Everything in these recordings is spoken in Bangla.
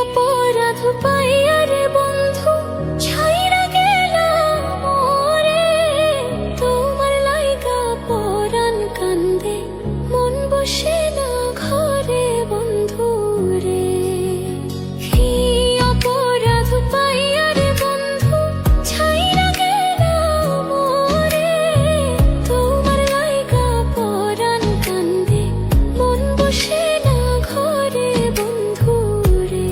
অপরাধ পাইয়া রে বন্ধু ছাইরা গেলাম মোরে, তোমার লাইগা পরাণ কান্দে মন বসে না ঘরে বন্ধু রে। অপরাধ পাইয়া রে বন্ধু ছাইরা গেলাম মোরে, তোমার লাইগা পরাণ কান্দে মন বসে না ঘরে বন্ধু রে।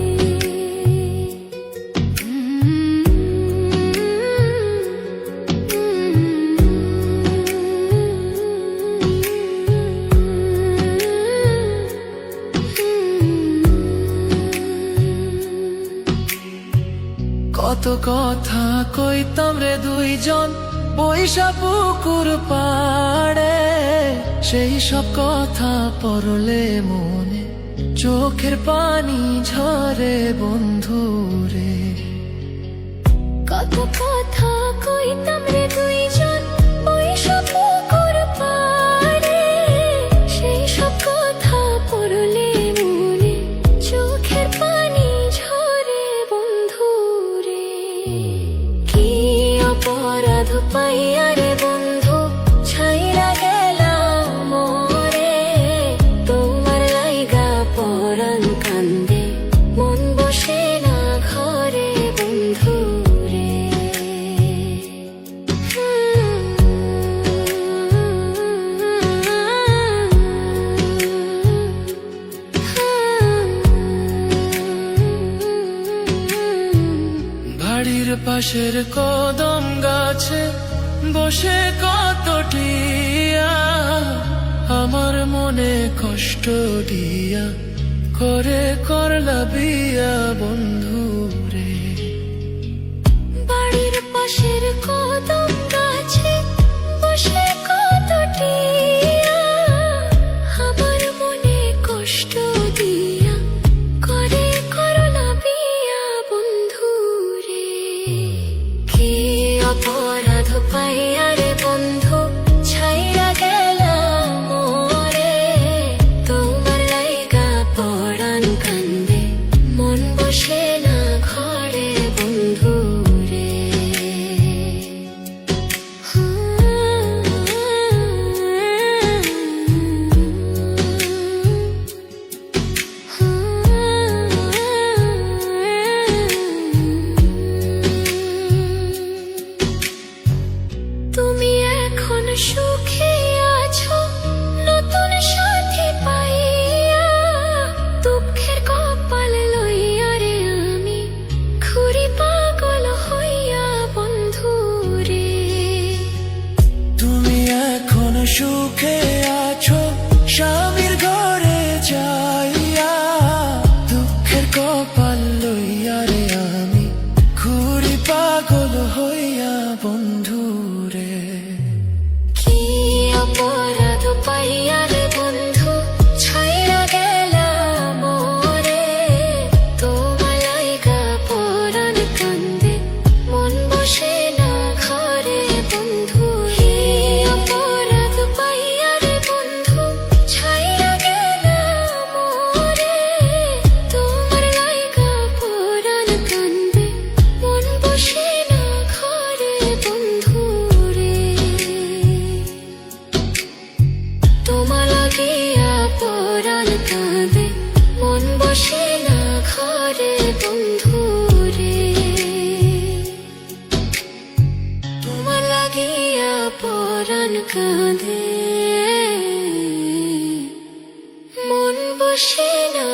কত কথা কইতাম রে দুইজন বৈশা পুকুর পাড়ে, সেই সব কথা পড়লে মনে চোখের পানি ঝরে বন্ধু রে। কত কথা কইতাম রে দুইজন বৈশা পুকুর পাড়ে, সেই সব কথা পড়লে মনে চোখের পানি ঝরে বন্ধু রে। কি অপরাধ পাইয়া রে বন্ধু ছাইরা গেলাম মোরে, তোমার লাইগা পরাণ কান্দে মন বসে না ঘরে বন্ধু রে। বাড়ির পাশের কদম গাছে বসে কত টিয়া, আমার মনে কষ্ট দিয়া করে করলা বিয়া বন্ধু রে। বাড়ির পাশের কদম গাছে বসে কত টিয়া, আমার মনে কষ্ট দিয়া করে করলা বিয়া বন্ধু রে। কি অপরাধ পাইয়া রে বন্ধু ছাইরা গেলাম মোরে, তোমার লাইগা পরাণ কান্দে মন বসে না ঘরে বন্ধু রে। তুমি এখন সুখে আছো নতুন সাথী পাইয়া, দুঃখের কপাল লইয়া রে আমি ঘুরি পাগল হইয়া বন্ধু রে। তুমি এখন সুখে আছো স্বামীর ঘরে যাইয়া, দুঃখের কপাল লইয়া রে আমি ঘুরি পাগল হইয়া বন্ধু রে। কি অপরাধ পাইয়া রে বন্ধু ছাইরা গেলাম মোরে, তোমার লাইগা পরাণ কান্দে মন বসে না ঘরে বন্ধু রে। অপরাধ পাইয়া রে বন্ধু ছাইরা গেলাম মোরে, তোমার লাইগা পরাণ কান্দে মন বসে না ঘরে বন্ধু রে। তোমার লাগিয়া পরাণ কাঁদে মন বসে না ঘরে বন্ধু রে। তোমার লাগিয়া পরাণ কাঁদে মন বসে না